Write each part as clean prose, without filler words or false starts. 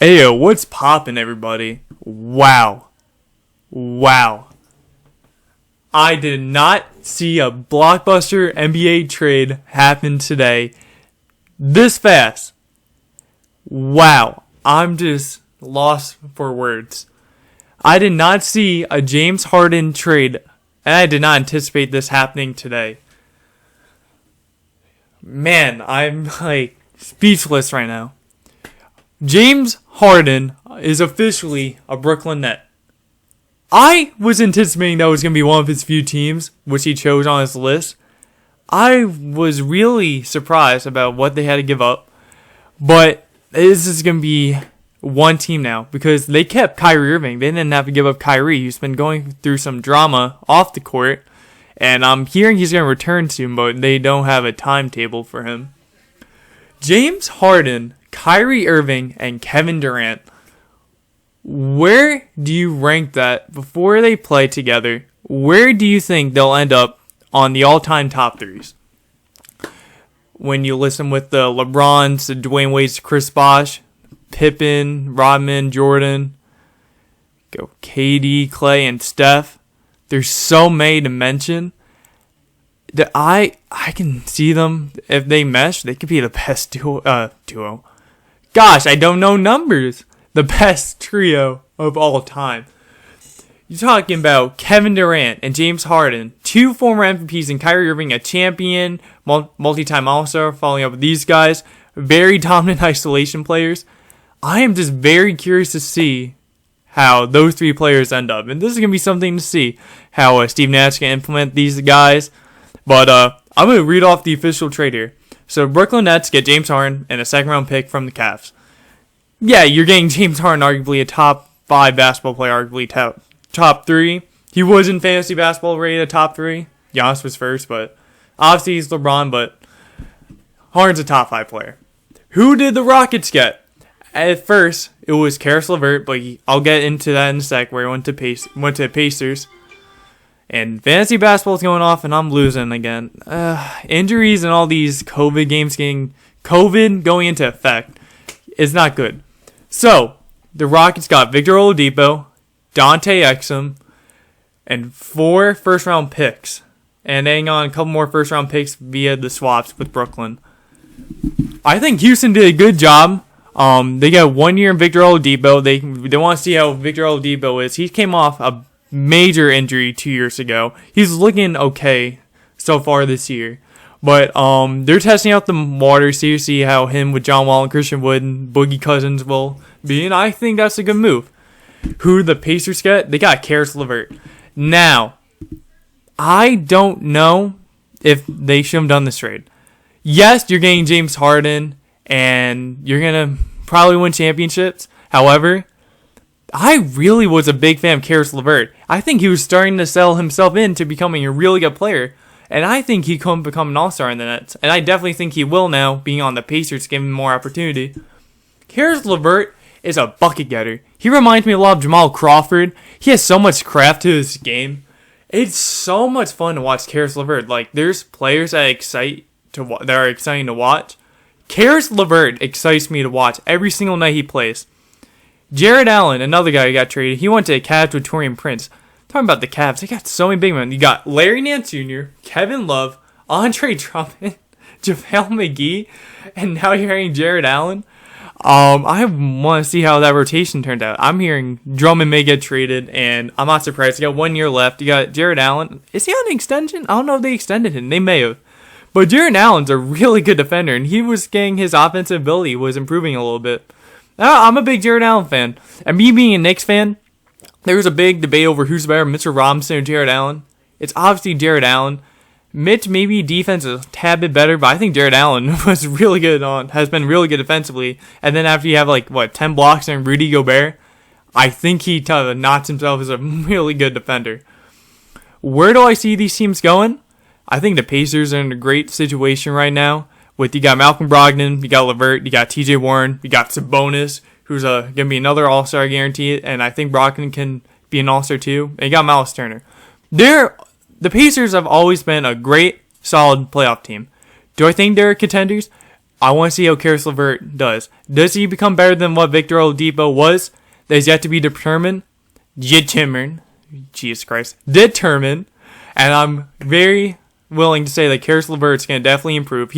Ayo, what's poppin', everybody? Wow. I did not see a blockbuster NBA trade happen today this fast. Wow. I'm just lost for words. I did not see a James Harden trade, and I did not anticipate this happening today. Man, I'm speechless right now. James Harden is officially a Brooklyn Net. I was anticipating that was going to be one of his few teams, which he chose on his list. I was really surprised about what they had to give up. But this is going to be one team now, because they kept Kyrie Irving. They didn't have to give up Kyrie. He's been going through some drama off the court. And I'm hearing he's going to return soon, but they don't have a timetable for him. James Harden, Kyrie Irving, and Kevin Durant. Where do you rank that before they play together? Where do you think they'll end up on the all-time top threes? When you listen with the LeBrons, the Dwayne Wade's, Chris Bosh, Pippen, Rodman, Jordan, go KD, Clay, and Steph. There's so many to mention that I can see them, if they mesh, they could be the best duo. Gosh, I don't know numbers. The best trio of all time. You're talking about Kevin Durant and James Harden, two former MVPs, and Kyrie Irving, a champion, multi-time All-Star, following up with these guys, very dominant isolation players. I am just very curious to see how those three players end up. And this is going to be something to see, how Steve Nash can implement these guys. But I'm going to read off the official trade here. So Brooklyn Nets get James Harden and a second-round pick from the Cavs. Yeah, you're getting James Harden, arguably a top 5 basketball player, arguably top 3. He was in fantasy basketball rated a top 3. Giannis was first, but obviously he's LeBron, but Harden's a top 5 player. Who did the Rockets get? At first, it was Karis LeVert, but I'll get into that in a sec, where he went to Pacers. And fantasy basketball's going off, and I'm losing again. Injuries and all these COVID games COVID going into effect is not good. So, the Rockets got Victor Oladipo, Dante Exum, and 4 first-round picks. And adding on a couple more first-round picks via the swaps with Brooklyn. I think Houston did a good job. They got 1 year in Victor Oladipo. They want to see how Victor Oladipo is. He came off a major injury 2 years ago. He's looking okay so far this year. But they're testing out the waters to see how him with John Wall and Christian Wood and Boogie Cousins will be. And I think that's a good move. Who the Pacers get? They got Karis LeVert. Now, I don't know if they should have done this trade. Yes, you're getting James Harden, and you're going to probably win championships. However, I really was a big fan of Karis LeVert. I think he was starting to sell himself into becoming a really good player. And I think he could become an all-star in the Nets. And I definitely think he will now, being on the Pacers, giving him more opportunity. Karis LeVert is a bucket getter. He reminds me a lot of Jamal Crawford. He has so much craft to his game. It's so much fun to watch Karis LeVert. There's players that are exciting to watch. Karis LeVert excites me to watch every single night he plays. Jared Allen, another guy who got traded, he went to the Cavs with Taurean Prince. Talking about the Cavs, they got so many big men. You got Larry Nance Jr., Kevin Love, Andre Drummond, JaVale McGee, and now you're hearing Jared Allen. I want to see how that rotation turned out. I'm hearing Drummond may get traded, and I'm not surprised. You got 1 year left. You got Jared Allen. Is he on an extension? I don't know if they extended him. They may have. But Jared Allen's a really good defender, and he was getting his offensive ability was improving a little bit. I'm a big Jared Allen fan. And me being a Knicks fan, there was a big debate over who's better, Mitchell Robinson or Jared Allen. It's obviously Jared Allen. Mitch, maybe defense is a tad bit better, but I think Jared Allen has been really good defensively. And then after you have 10 blocks and Rudy Gobert, I think he knots himself as a really good defender. Where do I see these teams going? I think the Pacers are in a great situation right now. You got Malcolm Brogdon, you got LeVert, you got TJ Warren, you got Sabonis, who's going to be another All-Star guaranteed, and I think Brogdon can be an All-Star too. And you got Miles Turner. The Pacers have always been a great, solid playoff team. Do I think they're contenders? I want to see how Karis LeVert does. Does he become better than what Victor Oladipo was? That is yet to be determined. Jesus Christ. Determined. And I'm very willing to say that Karis LeVert's going to definitely improve.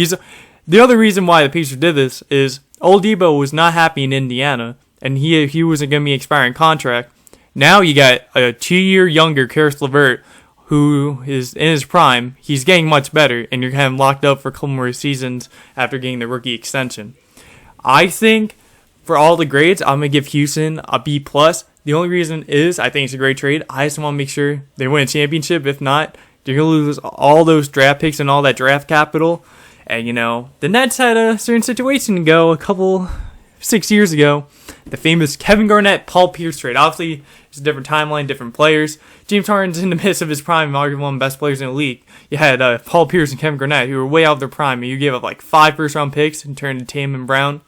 The other reason why the Pacers did this is Oladipo was not happy in Indiana, and he wasn't going to be expiring contract. Now you got a 2-year younger Karis LeVert, who is in his prime. He's getting much better, and you're going to have him locked up for a couple more seasons after getting the rookie extension. I think for all the grades, I'm going to give Houston a B+. The only reason is I think it's a great trade. I just want to make sure they win a championship. If not, they're going to lose all those draft picks and all that draft capital. And, the Nets had a certain situation go 6 years ago. The famous Kevin Garnett, Paul Pierce trade. Obviously, it's a different timeline, different players. James Harden's in the midst of his prime, arguably one of the best players in the league. You had Paul Pierce and Kevin Garnett, who were way out of their prime, and you gave up like 5 first-round picks and turned to Tatum and Brown.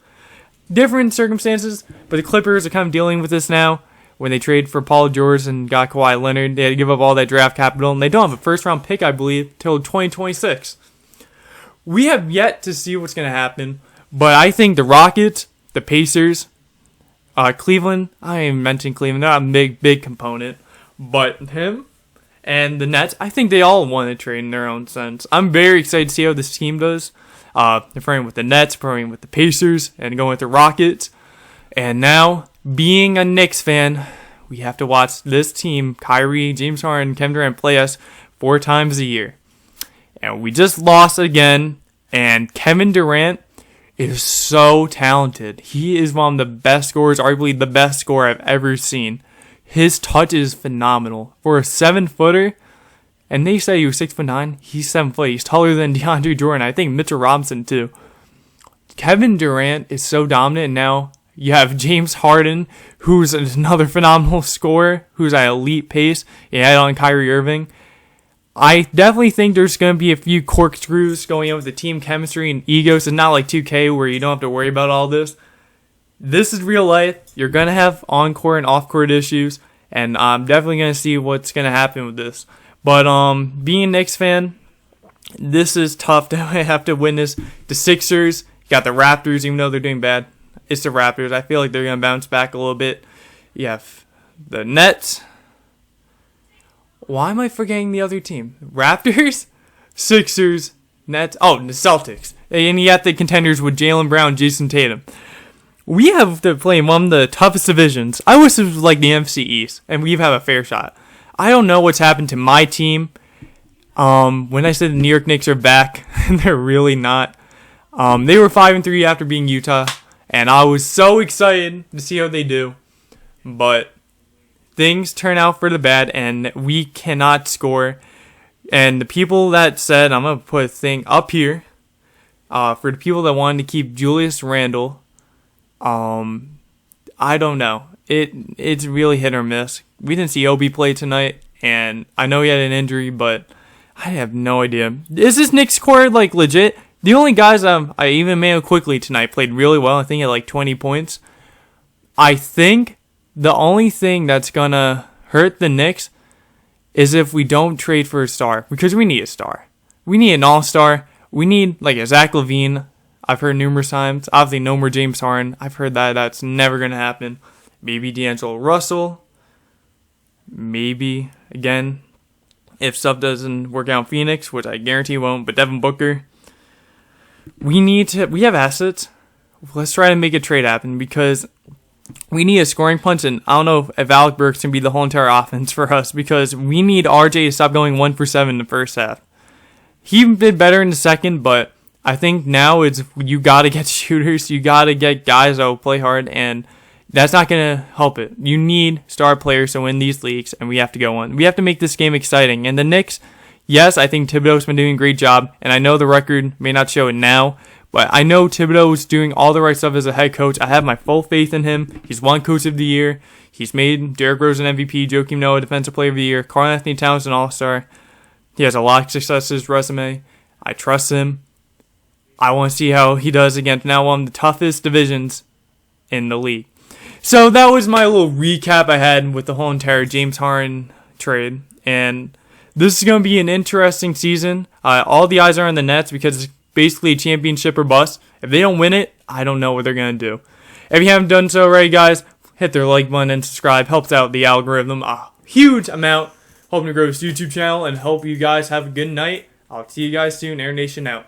Different circumstances, but the Clippers are kind of dealing with this now. When they trade for Paul George and got Kawhi Leonard, they had to give up all that draft capital, and they don't have a first-round pick, I believe, till 2026. We have yet to see what's going to happen, but I think the Rockets, the Pacers, Cleveland, I even mentioned Cleveland, they're not a big component, but him and the Nets, I think they all want to trade in their own sense. I'm very excited to see how this team does. They're playing with the Nets, playing with the Pacers, and going with the Rockets. And now, being a Knicks fan, we have to watch this team, Kyrie, James Harden, Kevin Durant, play us 4 times a year. And we just lost again, and Kevin Durant is so talented. He is one of the best scorers, arguably the best scorer I've ever seen. His touch is phenomenal. For a 7-footer, and they say he was 6'9", he's 7 foot. He's taller than DeAndre Jordan. I think Mitchell Robinson too. Kevin Durant is so dominant, and now you have James Harden, who's another phenomenal scorer, who's at elite pace. You add on Kyrie Irving. I definitely think there's going to be a few corkscrews going on with the team chemistry and egos. It's not like 2K where you don't have to worry about all this. This is real life. You're going to have on-court and off-court issues, and I'm definitely going to see what's going to happen with this. But being a Knicks fan, this is tough to have to witness. The Sixers, you got the Raptors, even though they're doing bad. It's the Raptors. I feel like they're going to bounce back a little bit. You have the Nets. Why am I forgetting the other team? Raptors, Sixers, Nets. Oh, the Celtics. And you got the contenders with Jaylen Brown, Jason Tatum. We have to play in one of the toughest divisions. I wish it was like the NFC East, and we have a fair shot. I don't know what's happened to my team. When I said the New York Knicks are back, they're really not. They were 5-3 after beating Utah, and I was so excited to see how they do. But things turn out for the bad, and we cannot score. And the people that said, I'm going to put a thing up here, for the people that wanted to keep Julius Randle, I don't know. It's really hit or miss. We didn't see Obi play tonight, and I know he had an injury, but I have no idea. Is this Knicks core like legit? The only guys I even Mayo Quickly tonight played really well. I think he had like 20 points. I think the only thing that's gonna hurt the Knicks is if we don't trade for a star, because we need a star. We need an all-star. We need like a Zach LaVine. I've heard numerous times. Obviously, no more James Harden. I've heard that's never gonna happen. Maybe D'Angelo Russell. Maybe, again, if stuff doesn't work out in Phoenix, which I guarantee won't, but Devin Booker. We have assets. Let's try to make a trade happen, because we need a scoring punch, and I don't know if Alec Burks can be the whole entire offense for us, because we need RJ to stop going 1 for 7 in the first half. He did better in the second, but I think now you got to get shooters. You got to get guys that will play hard, and that's not going to help it. You need star players to win these leagues, and we have to go on. We have to make this game exciting. And the Knicks, yes, I think Thibodeau's been doing a great job, and I know the record may not show it now, but I know Thibodeau is doing all the right stuff as a head coach. I have my full faith in him. He's won Coach of the Year. He's made Derrick Rose an MVP, Joakim Noah Defensive Player of the Year, Karl-Anthony Towns an All-Star. He has a lot of success in his resume. I trust him. I want to see how he does against now one of the toughest divisions in the league. So that was my little recap I had with the whole entire James Harden trade. And this is going to be an interesting season. All the eyes are on the Nets because it's basically a championship or bust. If they don't win it, I don't know what they're going to do. If you haven't done so already, guys, hit the like button and subscribe. Helps out the algorithm a huge amount. Hoping to grow this YouTube channel and hope you guys have a good night. I'll see you guys soon. Air Nation out.